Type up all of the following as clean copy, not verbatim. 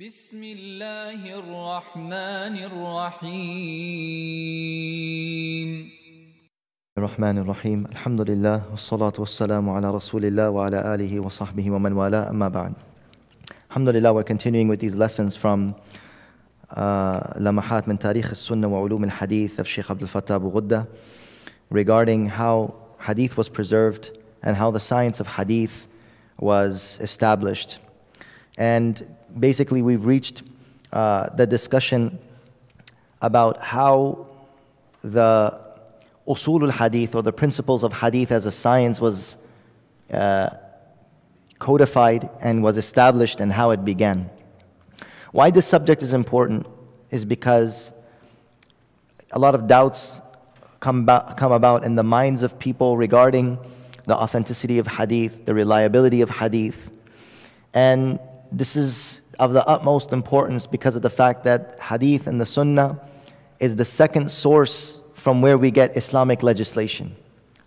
بسم الله الرحمن الرحيم الرحمن الرحيم الحمد لله والصلاة والسلام على رسول الله وعلى آله وصحبه ومن والاه أما بعد. Alhamdulillah, we're continuing with these lessons from لمحات من تاريخ السنة وعلوم الحديث of Shaykh Abdul Fattah Abu Ghudda regarding how hadith was preserved and how the science of hadith was established. And basically we've reached the discussion about how the usul al-hadith, or the principles of hadith as a science, was codified and was established, and how it began. Why this subject is important is because a lot of doubts come about in the minds of people regarding the authenticity of hadith, the reliability of hadith. And this is of the utmost importance because of the fact that hadith and the sunnah is the second source from where we get Islamic legislation.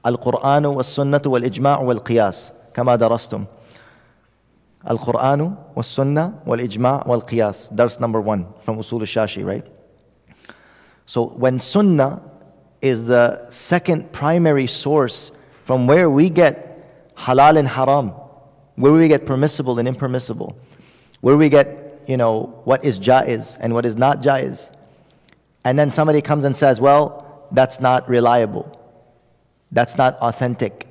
Al-Qur'anu was-sunnatu wal-ijma'u wal-qiyas, kama darastum. Al-Qur'anu was-sunnah wal-ijma' wal-qiyas. Dars number 1 from Usul al-Shashi, right? So when sunnah is the second primary source from where we get halal and haram, where we get permissible and impermissible, where we get, what is jaiz and what is not jaiz. And then somebody comes and says, well, that's not reliable. That's not authentic.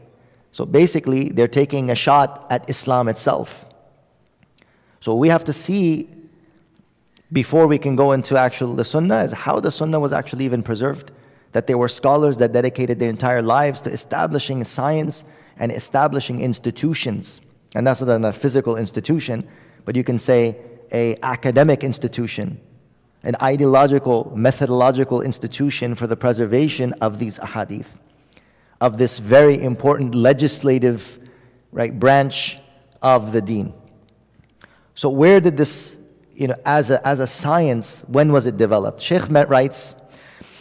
So basically, they're taking a shot at Islam itself. So we have to see, before we can go into the sunnah, is how the sunnah was actually even preserved. That there were scholars that dedicated their entire lives to establishing science and establishing institutions. And that's not a physical institution, but you can say an academic institution, an ideological, methodological institution for the preservation of these ahadith, of this very important legislative branch of the deen. So where did this, as a science, when was it developed? Shaykh writes,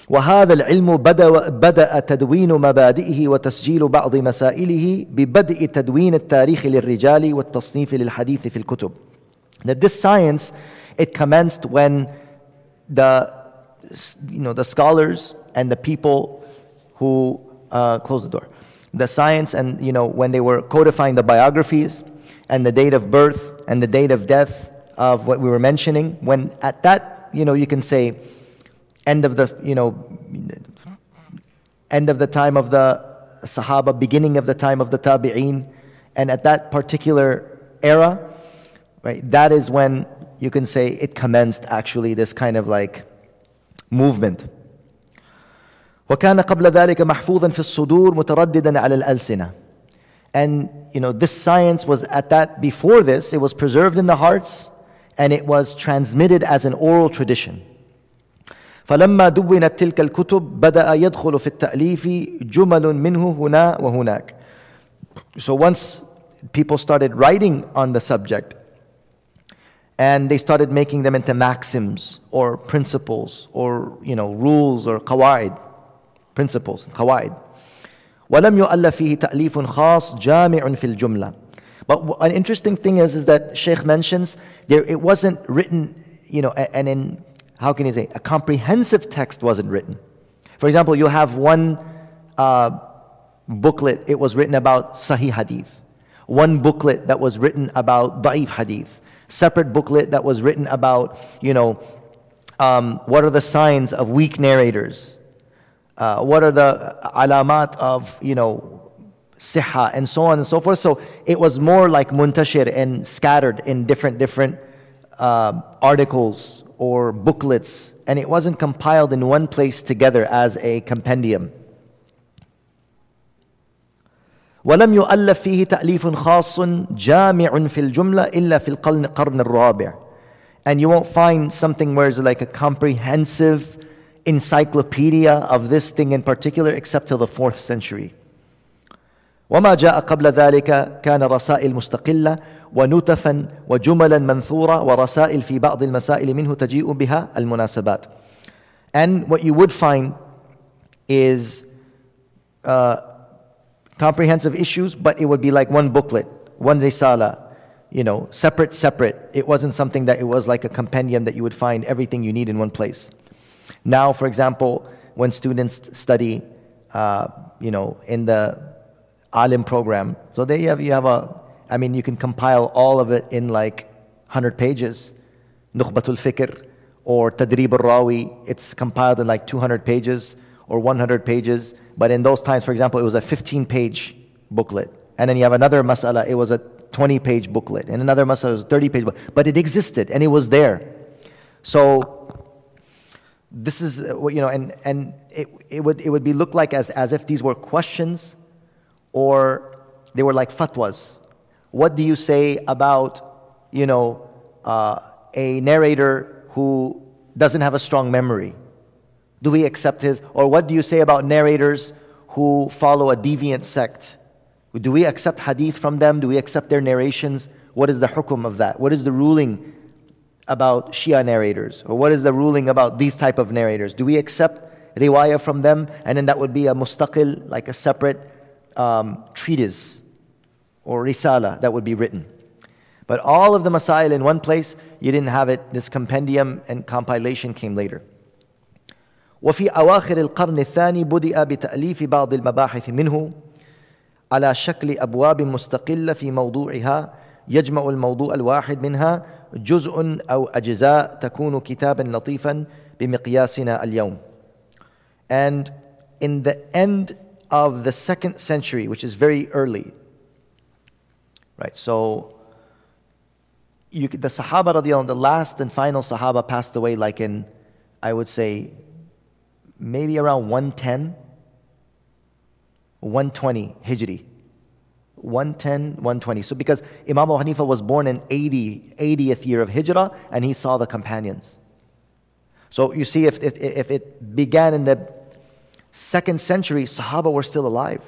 وهذا العلم بدأ تدوين مبادئه وتسجيل بعض مسائله ببدء تدوين التاريخ للرجال والتصنيف للحديث في الكتب. That this science, it commenced when the scholars and the people who close the door, the science, and when they were codifying the biographies and the date of birth and the date of death of what we were mentioning, when at that you can say end of the time of the Sahaba, beginning of the time of the Tabi'een, and at that particular era, that is when you can say it commenced actually this kind of movement. وَكَانَ قَبْلَ ذَلِكَ مَحْفُوظًا فِي الصُّدُورِ مُتَرَدِّدًا عَلَى الْأَلْسِنَةِ. And this science was before this, it was preserved in the hearts and it was transmitted as an oral tradition. فلما دونت تلك الكتب بدأ يدخل في التأليف جمل منه هنا وهناك. So once people started writing on the subject and they started making them into maxims or principles or rules or qawaid, principles, qawaid. ولم يؤلف فيه تأليف خاص جامع في الجملة. But an interesting thing is that Shaykh mentions it wasn't written, and in, how can you say, a comprehensive text wasn't written. For example, you have one booklet, it was written about Sahih Hadith. One booklet that was written about Da'if Hadith. Separate booklet that was written about, what are the signs of weak narrators? What are the alamat of, siha, and so on and so forth. So it was more like muntashir and scattered in different articles or booklets, and it wasn't compiled in one place together as a compendium. ولم يؤلف فيه تأليف خاص جامع في الجملة إلا في القرن الرابع. And you won't find something where it's like a comprehensive encyclopedia of this thing in particular except till the 4th century. وما جاء قبل ذلك كان رسائل مستقلة ونتفا وجملا منثورة ورسائل في بعض المسائل منه تجيء بها المناسبات. And what you would find is comprehensive issues, but it would be like one booklet, one risala, separate. It wasn't something that it was like a compendium that you would find everything you need in one place. Now, for example, when students study, in the Alim program, so you can compile all of it in like 100 pages. Nukhbatul Fikr or Tadrib al-Rawi, it's compiled in like 200 pages or 100 pages. But in those times, for example, it was a 15-page booklet. And then you have another mas'ala, it was a 20-page booklet. And another mas'ala was a 30-page booklet. But it existed and it was there. So this is, and it would be look like as if these were questions or they were like fatwas. What do you say about, a narrator who doesn't have a strong memory? Do we accept his? Or what do you say about narrators who follow a deviant sect? Do we accept hadith from them? Do we accept their narrations? What is the hukum of that? What is the ruling about Shia narrators? Or what is the ruling about these type of narrators? Do we accept riwayah from them? And then that would be a mustaqil, like a separate treatise or risala that would be written. But all of the masail in one place, you didn't have it. This compendium and compilation came later. وفي أواخر القرن الثاني بدأ بتأليف بعض المباحث منه على شكل أبواب مستقلة في موضوعها يجمع الموضوع الواحد منها جزء أو أجزاء تكون كتابا لطيفا بمقياسنا اليوم. And in the end of the 2nd century, which is very early, right? So the Sahaba radiallahu anh, the last and final Sahaba passed away like in, I would say, maybe around 110, 120 Hijri. 110, 120. So because Imam Abu Hanifa was born in 80th year of Hijrah, and he saw the companions. So you see, if it began in the 2nd century, Sahaba were still alive.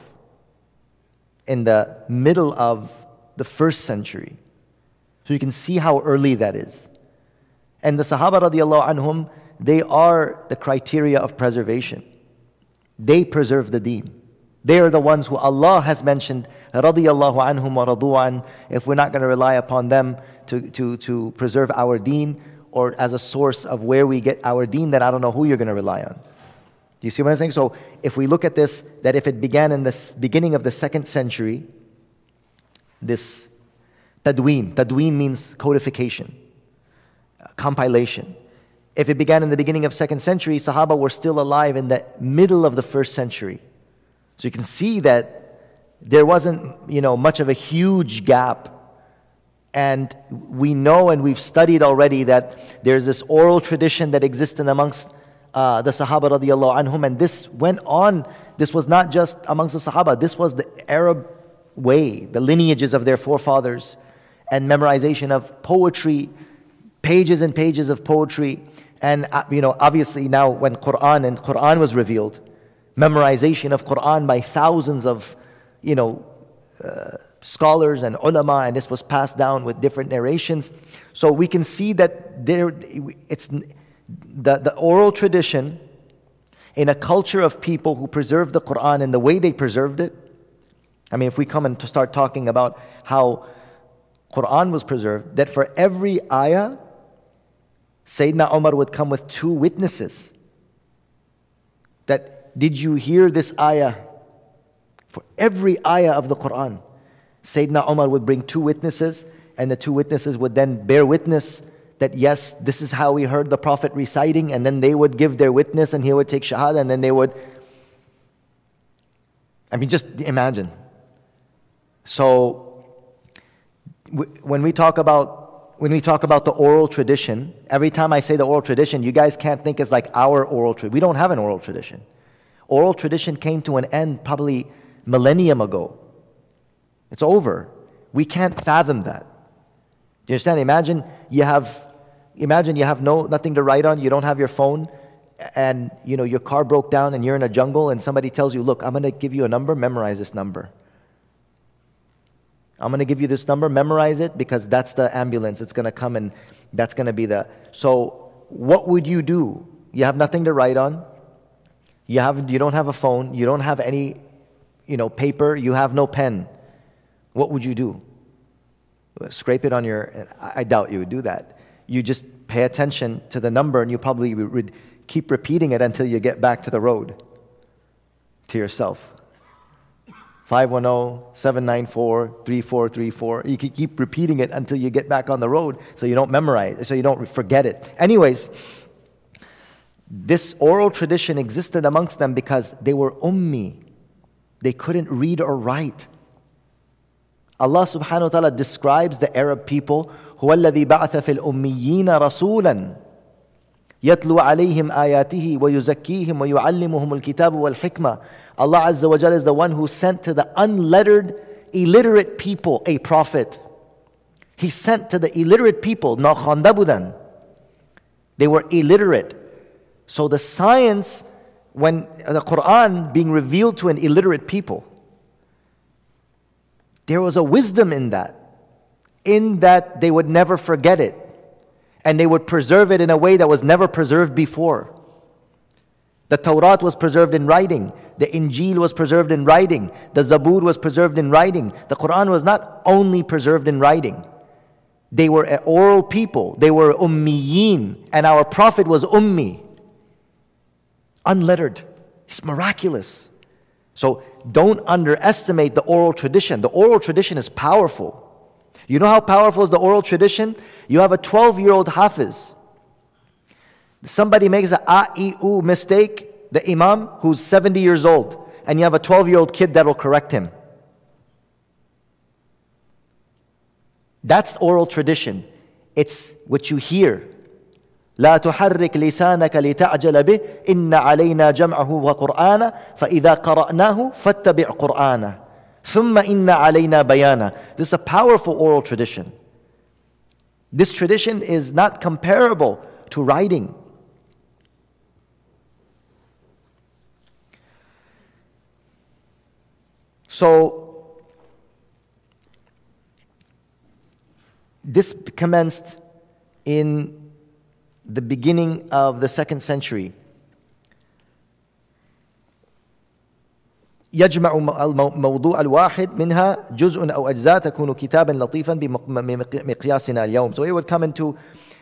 In the middle of the 1st century. So you can see how early that is. And the Sahaba radiallahu anhum, they are the criteria of preservation. They preserve the deen. They are the ones who Allah has mentioned, radiyallahu anhum wa radu an. If we're not going to rely upon them to preserve our deen, or as a source of where we get our deen, then I don't know who you're going to rely on. Do you see what I'm saying? So if we look at this, that if it began in the beginning of the 2nd century, this Tadween means codification, compilation. If it began in the beginning of 2nd century, Sahaba were still alive in the middle of the 1st century. So you can see that there wasn't, much of a huge gap. And we know and we've studied already that there's this oral tradition that existed amongst the Sahaba radiallahu anhum. And this went on. This was not just amongst the Sahaba. This was the Arab way, the lineages of their forefathers. And memorization of poetry, pages and pages of poetry. And obviously now when Quran was revealed, memorization of Quran by thousands of scholars and ulama, and this was passed down with different narrations. So we can see that it's the oral tradition in a culture of people who preserved the Quran and the way they preserved it. I mean, if we come and to start talking about how Quran was preserved, that for every ayah, Sayyidina Umar would come with 2 witnesses. That, did you hear this ayah? For every ayah of the Quran, Sayyidina Umar would bring 2 witnesses, and the 2 witnesses would then bear witness that yes, this is how we heard the Prophet reciting, and then they would give their witness, and he would take shahada, and then they would, just imagine. So, when we talk about the oral tradition, every time I say the oral tradition, you guys can't think it's like our oral tradition. We don't have an oral tradition. Oral tradition came to an end probably millennium ago. It's over. We can't fathom that. Do you understand? Imagine you have nothing to write on. You don't have your phone, and your car broke down, and you're in a jungle, and somebody tells you, "Look, I'm going to give you a number. Memorize this number. I'm going to give you this number, memorize it, because that's the ambulance. It's going to come, and that's going to be the..." So what would you do? You have nothing to write on. You don't have a phone. You don't have any, paper. You have no pen. What would you do? Scrape it on your, I doubt you would do that. You just pay attention to the number and you probably would keep repeating it until you get back to the road, to yourself. 510-794-3434. You can keep repeating it until you get back on the road so you don't memorize, so you don't forget it. Anyways, this oral tradition existed amongst them because they were ummi. They couldn't read or write. Allah subhanahu wa ta'ala describes the Arab people, هُوَ الَّذِي بَعَثَ فِي الْأُمِّيِّينَ رَسُولًا يَتْلُو عَلَيْهِمْ آيَاتِهِ وَيُزَكِّيهِمْ وَيُعَلِّمُهُمُ الْكِتَابُ وَالْحِكْمَةِ. Allah Azza wa Jalla is the one who sent to the unlettered, illiterate people a prophet. He sent to the illiterate people, نَخَنْدَبُدًا. They were illiterate. So the science, when the Quran being revealed to an illiterate people, there was a wisdom in that they would never forget it. And they would preserve it in a way that was never preserved before. The Tawrat was preserved in writing. The Injil was preserved in writing. The Zabur was preserved in writing. The Quran was not only preserved in writing. They were an oral people. They were ummiyin. And our Prophet was ummi. Unlettered. It's miraculous. So don't underestimate the oral tradition. The oral tradition is powerful. You know how powerful is the oral tradition? You have a 12-year-old hafiz. Somebody makes an a-e-u mistake, the imam who's 70 years old, and you have a 12-year-old kid that will correct him. That's oral tradition. It's what you hear. لا تحرك لسانك لتعجل به إن علينا جمعه وقرآنه فإذا قرأناه فاتبع قرآنه ثم إن علينا بيانه. This is a powerful oral tradition. This tradition is not comparable to writing. So this commenced in the beginning of the 2nd century. يجمع الموضوع الواحد منها جزء أو أجزاء تكون كتابا لطيفا بمقياسنا اليوم. So it would come into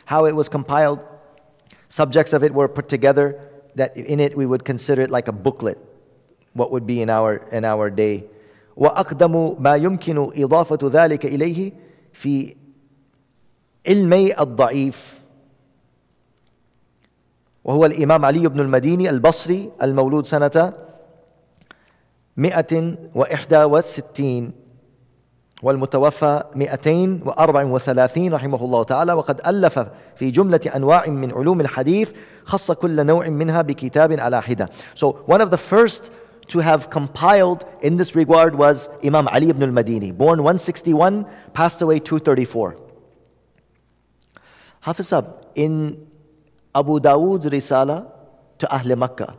how it was compiled. Subjects of it were put together, that in it we would consider it like a booklet, what would be in our day. وأقدم ما يمكن إضافة ذلك إليه في علمي الضعيف وهو الإمام علي بن المديني البصري المولود سنة 161 والمتوفى 234 رحمه الله تعالى. وقد ألف في جملة أنواع من علوم الحديث خص كل نوع منها بكتاب على حدة. So one of the first to have compiled in this regard was Imam Ali ibn al-Madini, born 161, passed away 234. Hafiz Sahab, in Abu Dawood's Risala to Ahl Makkah,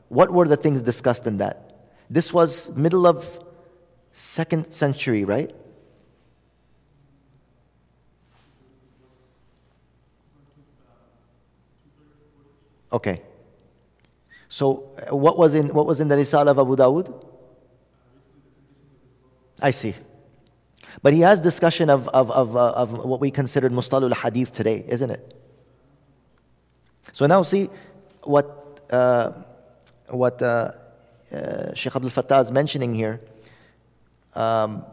what were the things discussed in that? This was middle of 2nd century, right? Okay. So what was in the Risala of Abu Dawood? I see. But he has discussion of what we consider Mustalul Hadith today, isn't it? So now see what Shaykh Abdul Fattah is mentioning here. And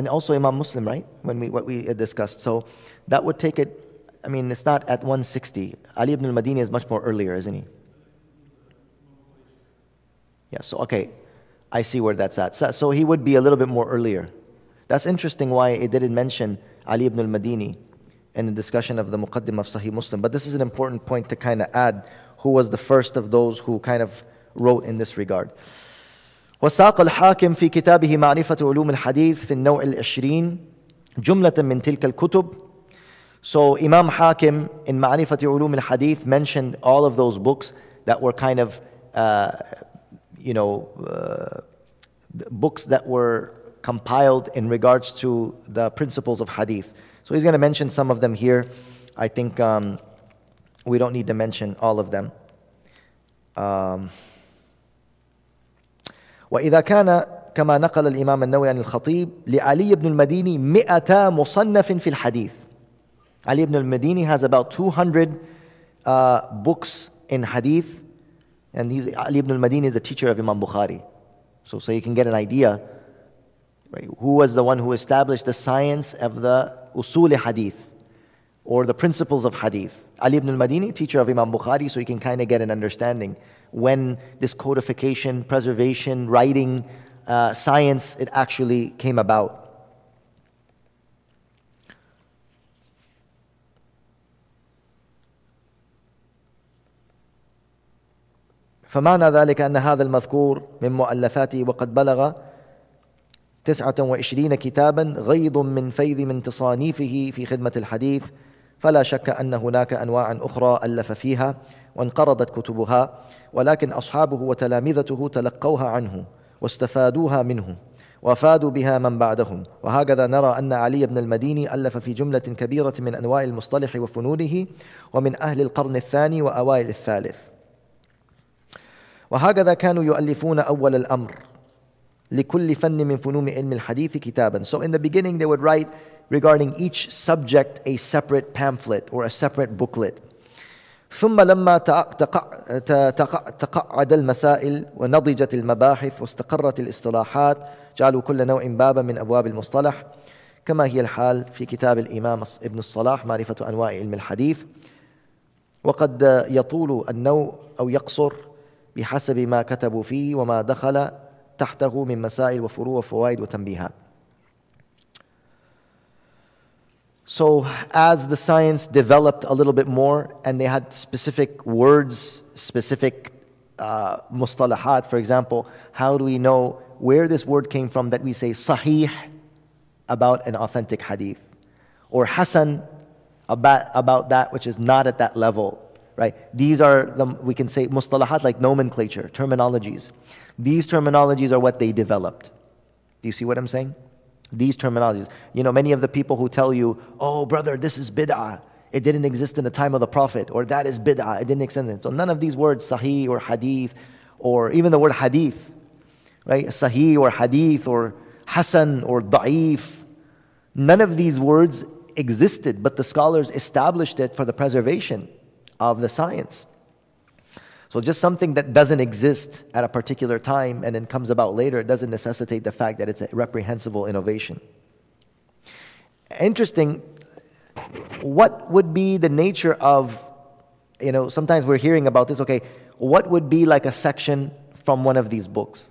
also Imam Muslim, right? What we discussed. So that would take it, I mean, it's not at 160. Ali ibn al-Madini is much more earlier, isn't he? Yeah, so okay, I see where that's at. So he would be a little bit more earlier. That's interesting why it didn't mention Ali ibn al-Madini in the discussion of the Muqaddim of Sahih Muslim. But this is an important point to kind of add, who was the first of those who kind of wrote in this regard. وساق الحاكم في كتابه معرفة علوم الحديث في النوع العشرين جملة من تلك الكتب. So Imam Hakim in معرفة علوم الحديث mentioned all of those books that were kind of, books that were compiled in regards to the principles of hadith. So he's going to mention some of them here. I think we don't need to mention all of them. وإذا كان كما نقل الإمام النووي عن الخطيب لعلي بن المديني 100 مصنف في الحديث. Ali ibn al-Madini has about 200 books in hadith, and Ali ibn al-Madini is the teacher of Imam Bukhari. So you can get an idea, right, who was the one who established the science of the usul hadith, or the principles of hadith. Ali ibn al-Madini, teacher of Imam Bukhari, so you can kind of get an understanding when this codification, preservation, writing, science, it actually came about. فمعنى ذلك أن هذا المذكور من مؤلفاته وقد بلغ 29 كتابا غيض من فيض من تصانيفه في خدمة الحديث، فلا شك أن هناك أنواع أخرى ألف فيها وانقرضت كتبها، ولكن أصحابه وتلامذته تلقوها عنه واستفادوها منه وافادوا بها من بعدهم. وهكذا نرى أن علي بن المديني ألف في جملة كبيرة من أنواع المصطلح وفنونه ومن أهل القرن الثاني وأوائل الثالث. وهكذا كانوا يؤلفون أول الأمر لكل فن من فنون علم الحديث كتابا. So in the beginning they would write regarding each subject a separate pamphlet or a separate booklet. ثم لما تقعد المسائل ونضجت المباحث واستقرت الاصطلاحات جعلوا كل نوع بابا من أبواب المصطلح، كما هي الحال في كتاب الإمام ابن الصلاح معرفة أنواع علم الحديث. وقد يطول النوع أو يقصر بحسب ما كتبوا فيه وما دخل تحته من مسائل وفروع وفوائد وتنبيهات. So as the science developed a little bit more and they had specific words, specific mustalahat, for example, how do we know where this word came from that we say sahih about an authentic hadith, or hasan about that which is not at that level, right? These are, we can say mustalahat, like nomenclature, terminologies. These terminologies are what they developed. Do you see what I'm saying? These terminologies. You know, many of the people who tell you, oh brother, this is bid'ah, it didn't exist in the time of the Prophet, or that is bid'ah, it didn't exist. So none of these words, sahih or hadith, or even the word hadith, right? Sahih or hadith or hasan or da'if, none of these words existed, but the scholars established it for the preservation of the science. So just something that doesn't exist at a particular time and then comes about later, it doesn't necessitate the fact that it's a reprehensible innovation. Interesting, what would be the nature of, you know, sometimes we're hearing about this, okay, what would be like a section from one of these books?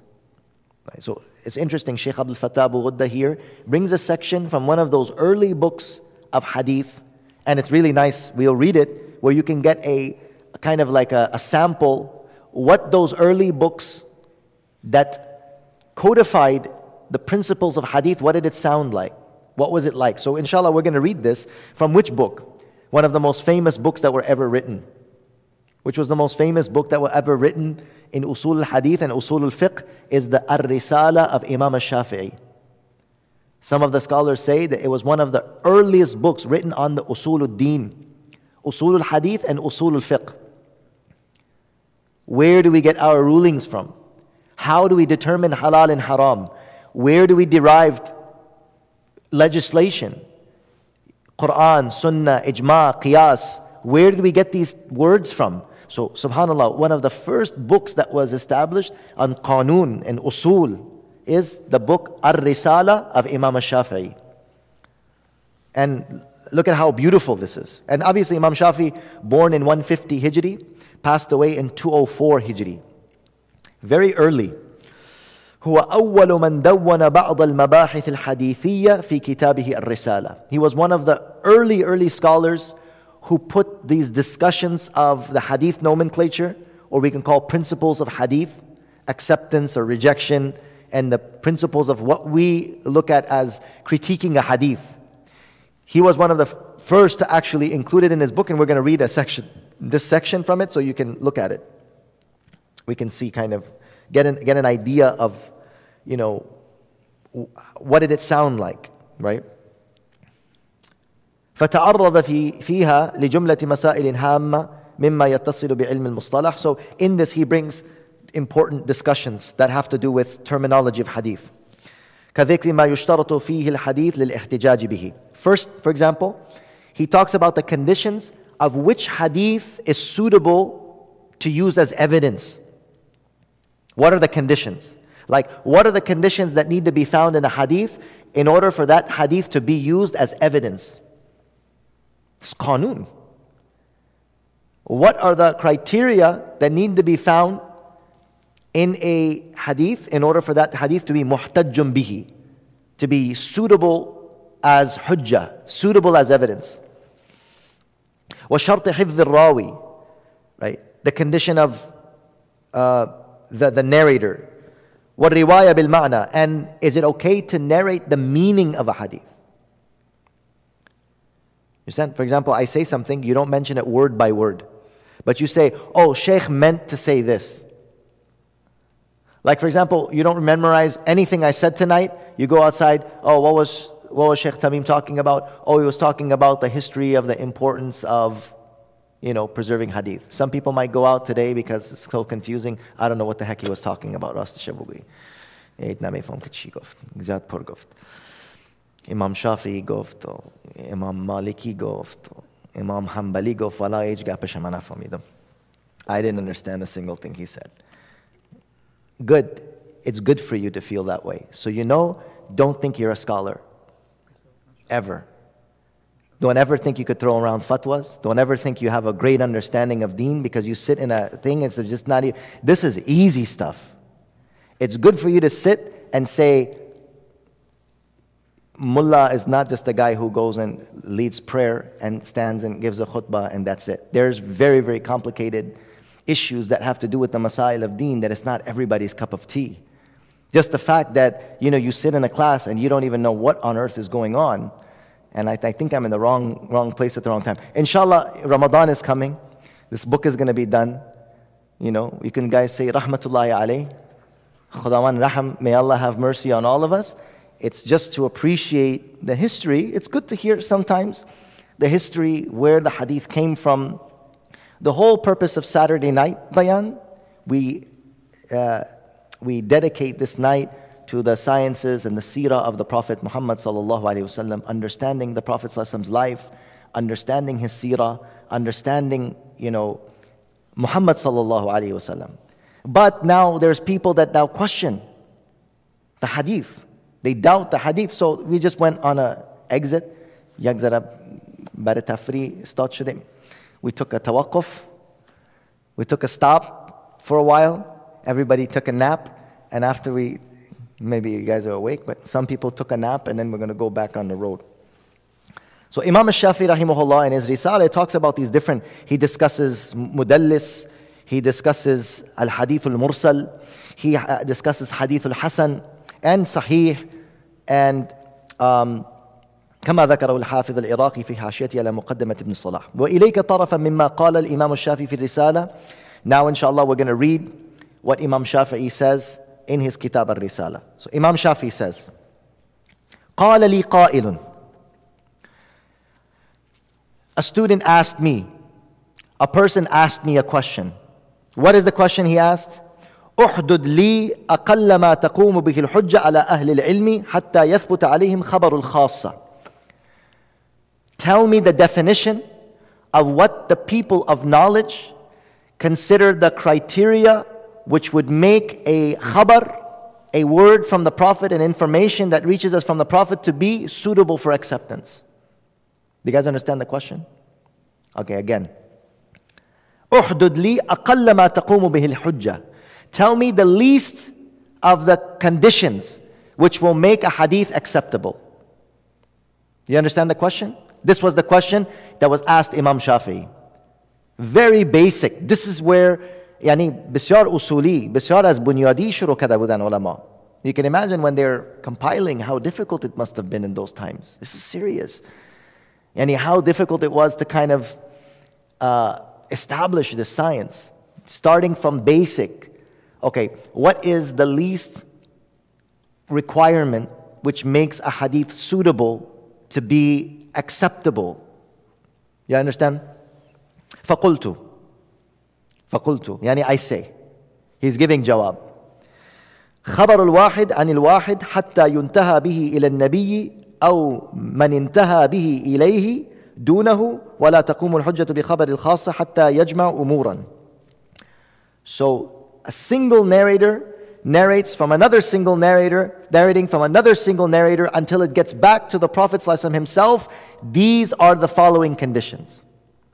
Right, so it's interesting, Shaykh Abdul Fattah Abu Ghudda here brings a section from one of those early books of hadith, and it's really nice, we'll read it, where you can get a kind of like a sample, what those early books that codified the principles of hadith, what did it sound like? What was it like? So inshallah we're going to read this from which book? One of the most famous books that were ever written. Which was the most famous book that were ever written in usul al-hadith and usul al-fiqh is the Ar-Risala of Imam al-Shafi'i. Some of the scholars say that it was one of the earliest books written on the usul al-din, usul al-hadith and usul al-fiqh. Where do we get our rulings from? How do we determine halal and haram? Where do we derive legislation? Quran, Sunnah, Ijma, Qiyas. Where do we get these words from? So, subhanAllah, one of the first books that was established on Qanun and Usul is the book Ar-Risala of Imam al-Shafi'i. And look at how beautiful this is. And obviously Imam Shafi'i, born in 150 Hijri, passed away in 204 Hijri. Very early. هو أول من دون بعض المباحث الحديثية في كتابه الرسالة. He was one of the early scholars who put these discussions of the hadith nomenclature, or we can call principles of hadith, acceptance or rejection, and the principles of what we look at as critiquing a hadith. He was one of the first to actually include it in his book, and we're going to read this section from it so you can look at it. We can see, kind of get an idea of, you know, what did it sound like, right? فتعرض فيها لجملة مسائل هامة مما يتصل بعلم المصطلح. So in this he brings important discussions that have to do with terminology of hadith. كذكر ما يشترط فيه الحديث للاحتجاج به. First, for example, he talks about the conditions of which hadith is suitable to use as evidence. What are the conditions? Like, what are the conditions that need to be found in a hadith in order for that hadith to be used as evidence? It's qanun. What are the criteria that need to be found in a hadith in order for that hadith to be muhtajjun bihi, to be suitable as hujjah, suitable as evidence? وَشَرْطِ حِفْظِ الرَّاوِي, right? The condition of the narrator. وَالرِّوَايَةِ بِالْمَعْنَى, and is it okay to narrate the meaning of a hadith? You understand? For example, I say something, you don't mention it word by word, but you say, oh, Shaykh meant to say this. Like, for example, you don't memorize anything I said tonight, you go outside, oh, what was Shaykh Tameem talking about? Oh, he was talking about the history of the importance of, preserving hadith. Some people might go out today because it's so confusing. I don't know what the heck he was talking about. Imam Shafi goft, Imam Maliki goft, Imam Hanbali goft, wala age gapesha mana famidam. I didn't understand a single thing he said. Good. It's good for you to feel that way. So don't think you're a scholar. Ever. Don't ever think you could throw around fatwas. Don't ever think you have a great understanding of deen because you sit in a thing. It's just not even. This is easy stuff. It's good for you to sit and say, Mullah is not just a guy who goes and leads prayer and stands and gives a khutbah and that's it. There's very, very complicated issues that have to do with the masail of deen that it's not everybody's cup of tea. Just the fact that, you sit in a class and you don't even know what on earth is going on. And I think I'm in the wrong place at the wrong time. Inshallah, Ramadan is coming. This book is going to be done. You can guys say, Rahmatullahi alayh. Khudawan Raham, may Allah have mercy on all of us. It's just to appreciate the history. It's good to hear sometimes the history, where the hadith came from. The whole purpose of Saturday night bayan, we dedicate this night to the sciences and the seerah of the Prophet Muhammad sallallahu alaihi wasallam, understanding the Prophet sallallahu alaihi wasallam's life, understanding his seerah, understanding, Muhammad sallallahu alaihi wasallam. But now there's people that now question the hadith. They doubt the hadith. So we just went on an exit. We took a tawaqquf. We took a stop for a while. Everybody took a nap. And after maybe you guys are awake, but some people took a nap and then we're going to go back on the road. So Imam al-Shafi rahimahullah in his Risala talks about these different, he discusses mudallis, he discusses al-hadith al-mursal, he discusses hadith al-hasan and sahih, and كما ذكره الحافظ العراقي في حاشيته على مقدمة ابن صلاح. وإليك طرفا مما قال الإمام الشافعي في الرسالة. Now inshallah we're going to read what Imam Shafi'i says in his Kitab al-Risala. So Imam Shafi'i says, قال لي قائل. A student asked me, a person asked me a question. What is the question he asked? احدد لي أقل ما تقوم به الحجة على أهل العلم حتى يثبت عليهم خبر الخاصة. Tell me the definition of what the people of knowledge consider the criteria which would make a khabar, a word from the Prophet, an information that reaches us from the Prophet, to be suitable for acceptance. Do you guys understand the question? Okay, again. احدد لي أقل ما تقوم به الحجة. Tell me the least of the conditions which will make a hadith acceptable. You understand the question? This was the question that was asked Imam Shafi'i. Very basic. This is where بسیار usuli, بسیار از بنیادی شروع کرده بودن علما. You can imagine when they're compiling how difficult it must have been in those times. This is serious. How difficult it was to kind of establish this science. Starting from basic. Okay, what is the least requirement which makes a hadith suitable to be acceptable? You understand? فَقُلْتُ I say. He's giving jawab. خبر الواحد عن الواحد حتى ينتهى به إلى النبي أو من انتهى به إليه دونه ولا تقوم الحجة بخبر الخاصة حتى يجمع أمورا. So a single narrator narrates from another single narrator, narrating from another single narrator until it gets back to the Prophet ﷺ himself. These are the following conditions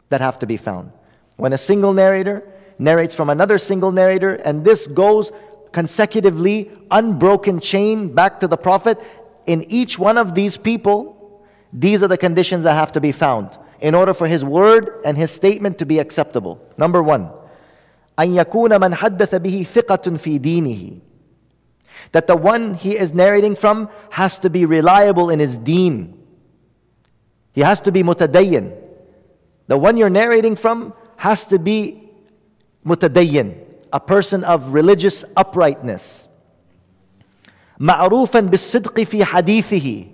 that have to be found. When a single narrator narrates from another single narrator, and this goes consecutively, unbroken chain back to the Prophet, in each one of these people, these are the conditions that have to be found in order for his word and his statement to be acceptable. Number one, أن يكون من حدث به ثقة في دينه. That the one he is narrating from has to be reliable in his deen. He has to be mutadayyin. The one you're narrating from has to be mutadayyin, a person of religious uprightness. معروفا بالصدق في حديثه.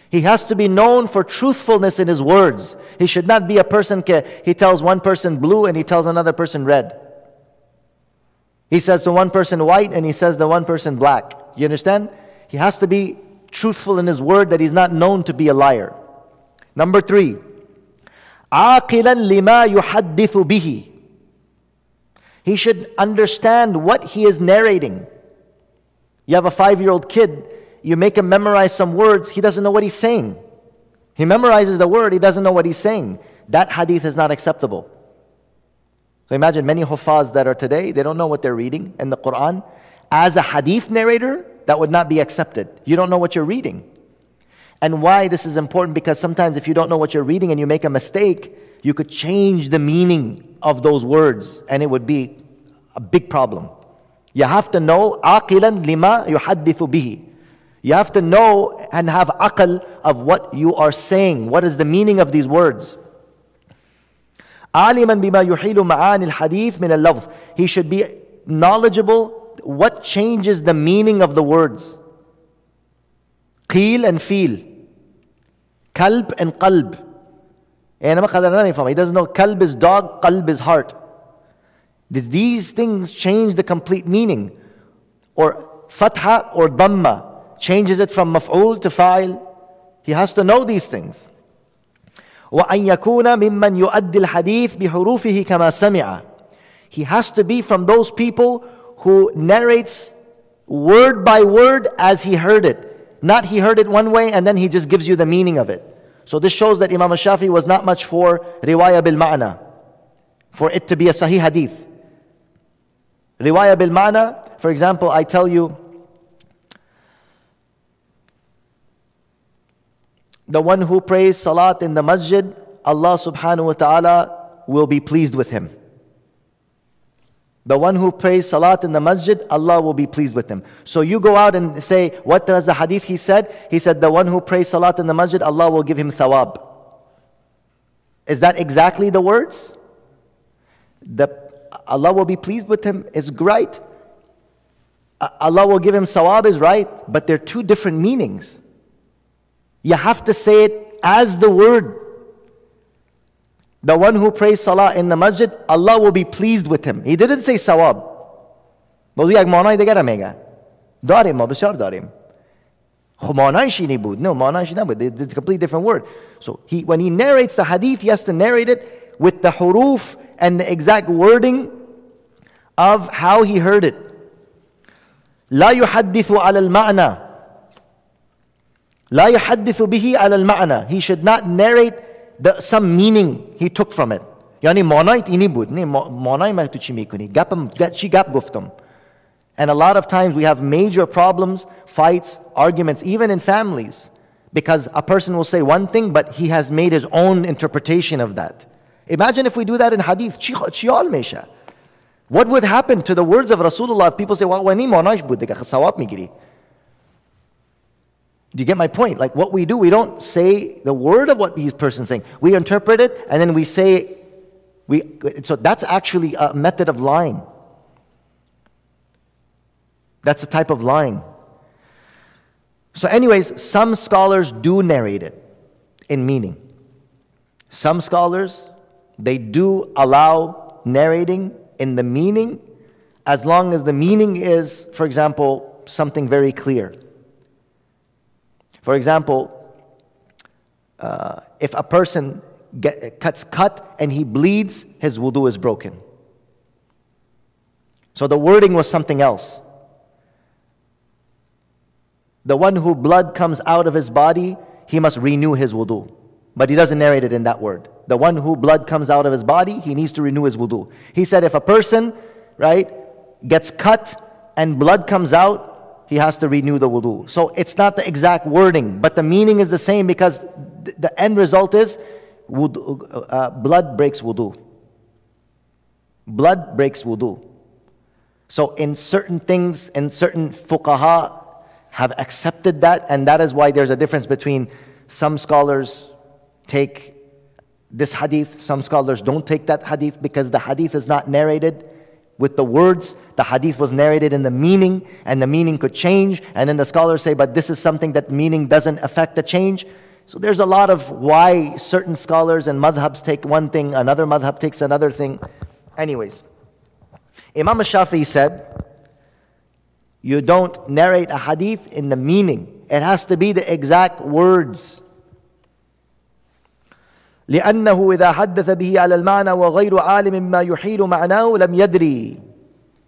He has to be known for truthfulness in his words. He should not be a person, he tells one person blue and he tells another person red. He says to one person white and he says to one person black. You understand? He has to be truthful in his word, that he's not known to be a liar. Number three, عاقلا لما يحدث به. He should understand what he is narrating. You have a 5-year-old kid, you make him memorize some words, he doesn't know what he's saying. He memorizes the word, he doesn't know what he's saying. That hadith is not acceptable. So imagine many huffaz that are today, they don't know what they're reading in the Quran. As a hadith narrator, that would not be accepted. You don't know what you're reading. And why this is important, because sometimes if you don't know what you're reading and you make a mistake, you could change the meaning of those words and it would be a big problem. You have to know عاقلا لما يحدث به. You have to know and have aql of what you are saying. What is the meaning of these words? عالما بما يحيل معاني الحديث من اللفظ. He should be knowledgeable what changes the meaning of the words. قيل and feel. كلب and قلب. He doesn't know kalb is dog, qalb is heart. Did these things change the complete meaning? Or fatha or dhamma changes it from maf'ul to fa'il? He has to know these things. وَأَنْ يَكُونَ مِمَّنْ يُؤَدِّي الْحَدِيثِ بِحُرُوفِهِ كَمَا سَمِعَ. He has to be from those people who narrates word by word as he heard it. Not he heard it one way and then he just gives you the meaning of it. So this shows that Imam al-Shafi was not much for riwayah bil-ma'na, for it to be a sahih hadith. Riwayah bil-ma'na, for example, I tell you, the one who prays salat in the masjid, Allah subhanahu wa ta'ala will be pleased with him. The one who prays salat in the masjid, Allah will be pleased with him. So you go out and say, what does the hadith he said? He said, the one who prays salat in the masjid, Allah will give him thawab. Is that exactly the words? Allah will be pleased with him is right. Allah will give him thawab is right, but they're two different meanings. You have to say it as the word. The one who prays salah in the masjid, Allah will be pleased with him. He didn't say sawab. But we مانای دیگر هم میگه. داریم ما بسیار داریم. خب مانایش اینی بود. No, مانایش نبود. It's a completely different word. So when he narrates the hadith, he has to narrate it with the huruf and the exact wording of how he heard it. لا يحدث على المعنى. لا يحدث به على المعنى. He should not narrate some meaning he took from it. یعنی مانایت اینی بود. نه مانای من تو چی میکنی؟ چی گپ گفتم؟ And a lot of times we have major problems, fights, arguments, even in families, because a person will say one thing, but he has made his own interpretation of that. Imagine if we do that in hadith. What would happen to the words of Rasulullah if people say, well, wani manaish buddhika, sawab migiri? Do you get my point? Like what we do, we don't say the word of what this person is saying. We interpret it and then we say, so that's actually a method of lying. That's a type of lying. So anyways, some scholars do narrate it in meaning. Some scholars, they do allow narrating in the meaning as long as the meaning is, for example, something very clear. For example, if a person gets cut and he bleeds, his wudu is broken. So the wording was something else. The one who blood comes out of his body, he must renew his wudu. But he doesn't narrate it in that word. The one who blood comes out of his body, he needs to renew his wudu. He said if a person, right, gets cut and blood comes out, he has to renew the wudu. So it's not the exact wording, but the meaning is the same, because the end result is blood breaks wudu. Blood breaks wudu. So in certain things, in certain fuqaha have accepted that, and that is why there's a difference between some scholars take this hadith, some scholars don't take that hadith, because the hadith is not narrated with the words. The hadith was narrated in the meaning, and the meaning could change, and then the scholars say, but this is something that meaning doesn't affect the change. So there's a lot of why certain scholars and madhabs take one thing, another madhab takes another thing. Anyways, Imam Shafi'i said, you don't narrate a hadith in the meaning. It has to be the exact words. لأنه إذا حدث به على المعنى وغير عالم ما يحيل معناه لم يدري.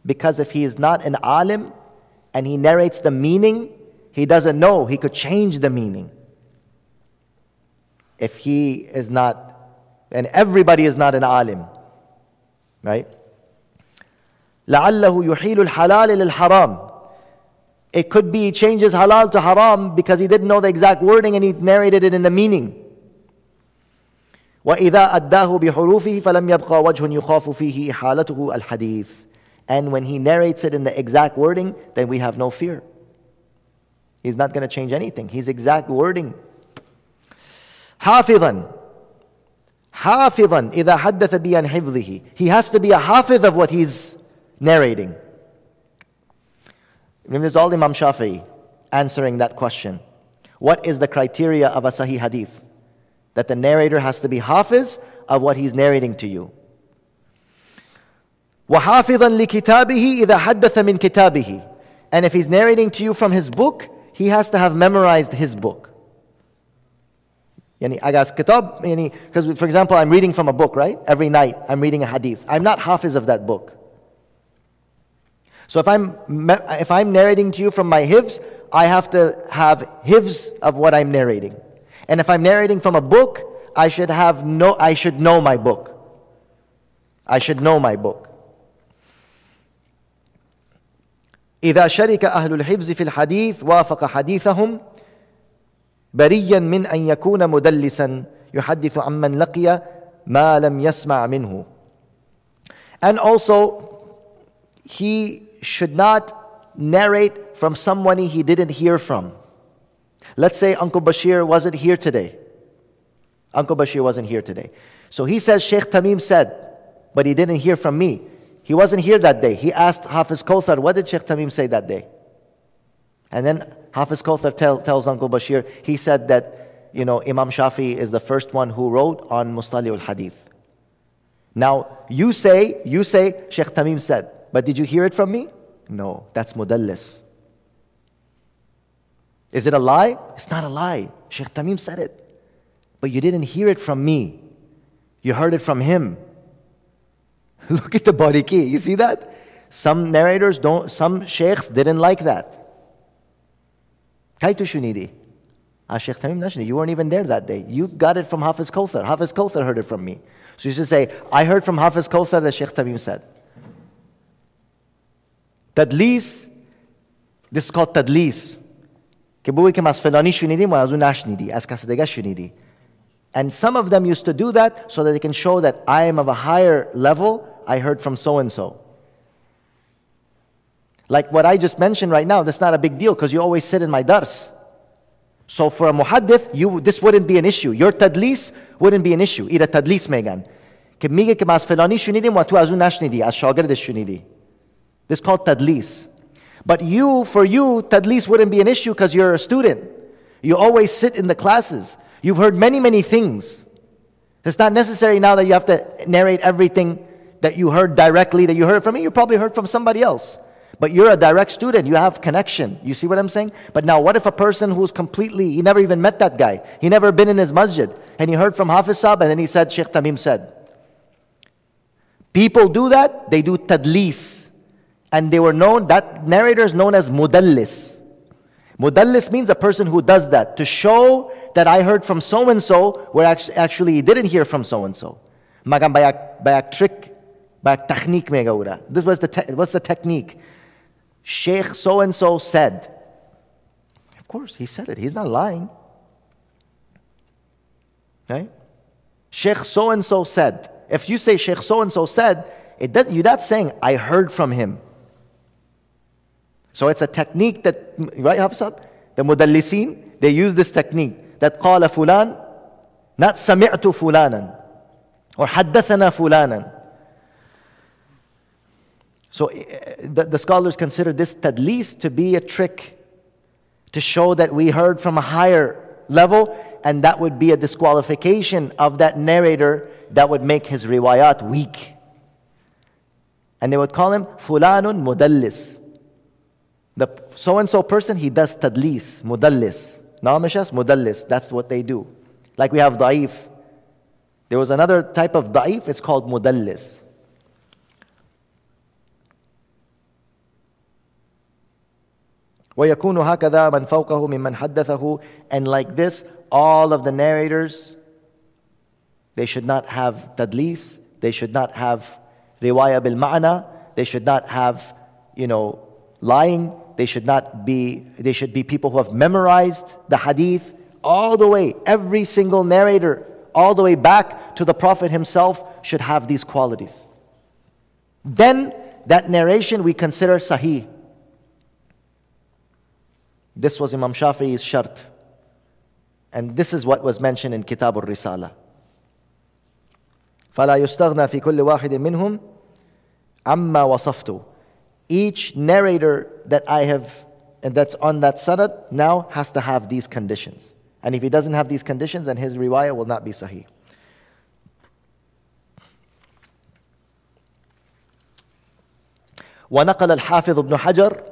Because if he is not an alim and he narrates the meaning, he doesn't know. He could change the meaning. If he is not, and everybody is not an alim, right? لعله يحيل الحلال للحرام. It could be he changes halal to haram because he didn't know the exact wording and he narrated it in the meaning. وَإِذَا أَدَّاهُ بِحُرُوفِهِ فَلَمْ يَبْقَى وَجْهٌ يُخَافُ فِيهِ إِحَالَتُهُ الْحَدِيثِ. And when he narrates it in the exact wording, then we have no fear. He's not going to change anything. His exact wording. حافظا إذا حدث بي عن حفظه. He has to be a hafiz of what he's narrating. This is all Imam Shafi'i answering that question. What is the criteria of a sahih hadith? That the narrator has to be hafiz of what he's narrating to you. وَحَافِظًا لِكِتَابِهِ إِذَا حَدَّثَ مِنْ كِتَابِهِ. And if he's narrating to you from his book, he has to have memorized his book. Yani, agas kitab, because for example, I'm reading from a book, right? Every night, I'm reading a hadith. I'm not hafiz of that book. So if I'm narrating to you from my hifz, I have to have hifz of what I'm narrating. And if I'm narrating from a book, I should know my book. I should know my book. إذا شرك أهل الحفظ في الحديث وافق حديثهم بريا من أن يكون مدلسا يحدث عمن لقي ما لم يسمع منه. And also, he should not narrate from someone he didn't hear from. Let's say Uncle Bashir wasn't here today. Uncle Bashir wasn't here today. So he says, Shaykh Tameem said, but he didn't hear from me. He wasn't here that day. He asked Hafiz Kauthar, what did Shaykh Tameem say that day? And then Hafiz Kauthar tells Uncle Bashir, he said that, Imam Shafi'i is the first one who wrote on Mustali al-Hadith. Now, you say, Shaykh Tameem said, but did you hear it from me? No, that's mudallis. Is it a lie? It's not a lie. Shaykh Tameem said it. But you didn't hear it from me. You heard it from him. Look at the bariki. You see that? Some narrators don't, some sheikhs didn't like that. Kaitu shunidi. Shaykh Tameem nashni, you weren't even there that day. You got it from Hafiz Kauthar. Hafiz Kauthar heard it from me. So you should say, I heard from Hafiz Kauthar that Shaykh Tameem said. Tadlis, this is called tadlis. And some of them used to do that so that they can show that I am of a higher level. I heard from so-and-so. Like what I just mentioned right now, that's not a big deal because you always sit in my dars. So for a muhaddith, this wouldn't be an issue. Your tadlis wouldn't be an issue. Ira tadlis megan. This is called tadlis. But for you, tadlis wouldn't be an issue because you're a student. You always sit in the classes. You've heard many, many things. It's not necessary now that you have to narrate everything that you heard directly, that you heard from me. You probably heard from somebody else. But you're a direct student, you have connection. You see what I'm saying? But now what if a person who's completely, he never even met that guy. He never been in his masjid. And he heard from Hafiz Sahib and then he said, Shaykh Tameem said. People do that, they do tadlis. And they were known, that narrator is known as mudallis. Mudallis means a person who does that to show that I heard from so-and-so where actually he didn't hear from so-and-so. Magan bayak trick, bayak technique mega ura. This was what's the technique? Sheikh so-and-so said. Of course, he said it. He's not lying. Right? Sheikh so-and-so said. If you say Sheikh so-and-so said, you're not saying, I heard from him. So it's a technique that, right, Hafsab? The mudallisin, they use this technique. That قال fulan, not سمعت fulanan. Or حدثنا fulanan. So the scholars consider this tadlis to be a trick to show that we heard from a higher level, and that would be a disqualification of that narrator that would make his riwayat weak. And they would call him fulanun mudallis. The so-and-so person, he does tadlis, mudallis. Naamishas, mudallis, that's what they do. Like we have da'if. There was another type of da'if, it's called mudallis. وَيَكُونُ هَكَذَا مَنْ فَوْقَهُ مِمَّنْ حَدَّثَهُ. And like this, all of the narrators, they should not have tadlis, they should not have riwaya bil ma'na, they should not have, lying, they should be people who have memorized the hadith all the way. Every single narrator, all the way back to the Prophet himself, should have these qualities. Then, that narration we consider sahih. This was Imam Shafi'i's shart. And this is what was mentioned in Kitab al-Risala. فَلَا يُسْتَغْنَى فِي كُلِّ وَاحِدٍ مِّنْهُمْ عَمَّا وَصَفْتُ. Each narrator that I have, and that's on that sanad, now has to have these conditions. And if he doesn't have these conditions, then his riwayah will not be sahih. ونقل الحافظ ابن حجر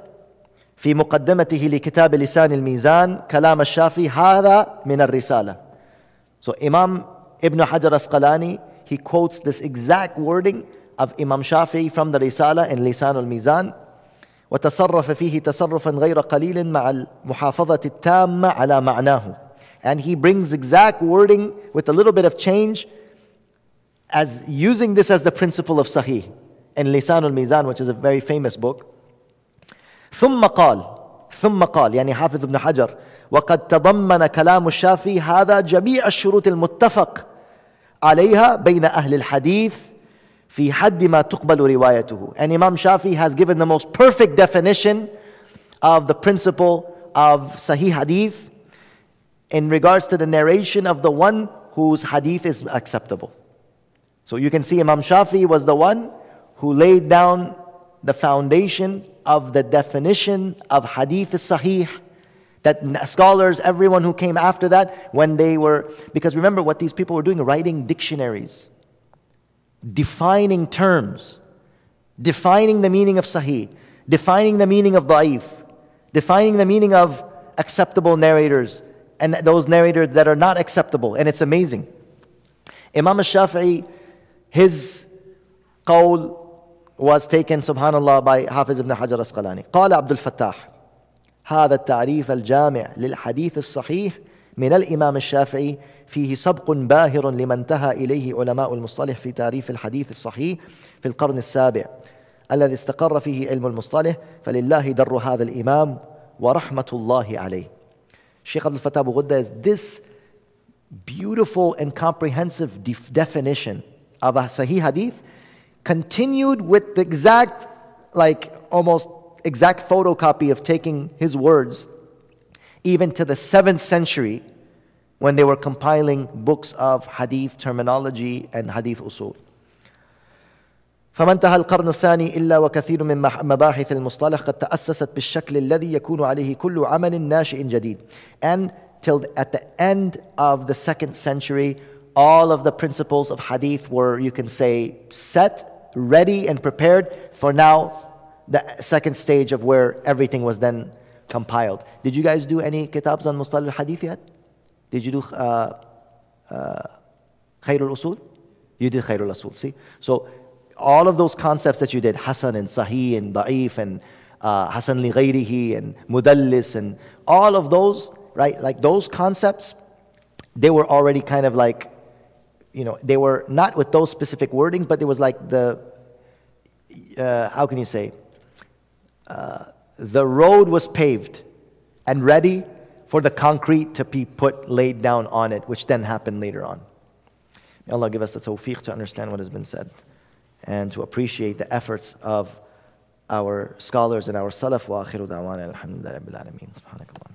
في مقدمته لكتاب لسان الميزان كلام الشافعي هذا من الرسالة. So Imam Ibn Hajar Asqalani, he quotes this exact wording of Imam Shafi'i from the Risala in Lisan al-Mizan. وتصرف فيه تصرفا غير قليل مع المحافظة التامة على معناه. And he brings exact wording with a little bit of change as using this as the principle of Sahih in Lisan al-Mizan, which is a very famous book. ثم قال يعني حافظ ابن حجر وقد تضمن كلام الشافعي هذا جميع الشروط المتفق عليها بين أهل الحديث في حد ما تقبل روايته. And Imam Shafi'i has given the most perfect definition of the principle of Sahih Hadith in regards to the narration of the one whose Hadith is acceptable. So you can see Imam Shafi'i was the one who laid down the foundation of the definition of Hadith Sahih, that scholars, everyone who came after that, when they were, because remember what these people were doing, writing dictionaries, defining terms, defining the meaning of Sahih, defining the meaning of Da'if, defining the meaning of acceptable narrators, and those narrators that are not acceptable, and it's amazing. Imam al-Shafi'i, his qawl was taken, subhanallah, by Hafiz ibn Hajar Asqalani. قال عبد الفتاح هذا التعريف الجامع للحديث الصحيح من الإمام الشافعي فيه سبق باهر لما انتهى إليه علماء المصطلح في تعريف الحديث الصحيح في القرن السابع الذي استقر فيه علم المصطلح فلله در هذا الإمام ورحمة الله عليه. Shaykh Abdul Fattah Abu Ghudda is this beautiful and comprehensive definition of a Sahih Hadith, continued with the exact, almost exact photocopy of taking his words even to the 7th century when they were compiling books of hadith terminology and hadith usul. فما انتهى القرن الثاني إلا وكثير من مباحث المصطلح قد تأسست بالشكل الذي يكون عليه كل عمل ناشئ جديد. And till at the end of the 2nd century, all of the principles of hadith were, you can say, set, ready and prepared for now the second stage of where everything was then compiled. Did you guys do any kitabs on Mustalah al-Hadith yet? Did you do Khairul Usul? You did Khairul Usul, see? So all of those concepts that you did, Hasan and Sahih and Da'if and Hasan li ghayrihi and Mudallis and all of those, right? Like those concepts, they were already kind of like, they were not with those specific wordings, but it was like how can you say? The road was paved and ready for the concrete to be laid down on it, which then happened later on. May Allah give us the tawfiq to understand what has been said and to appreciate the efforts of our scholars and our salaf. Wa akhiru da'wana alhamdulillahi rabbil alameen. Subhanakallah.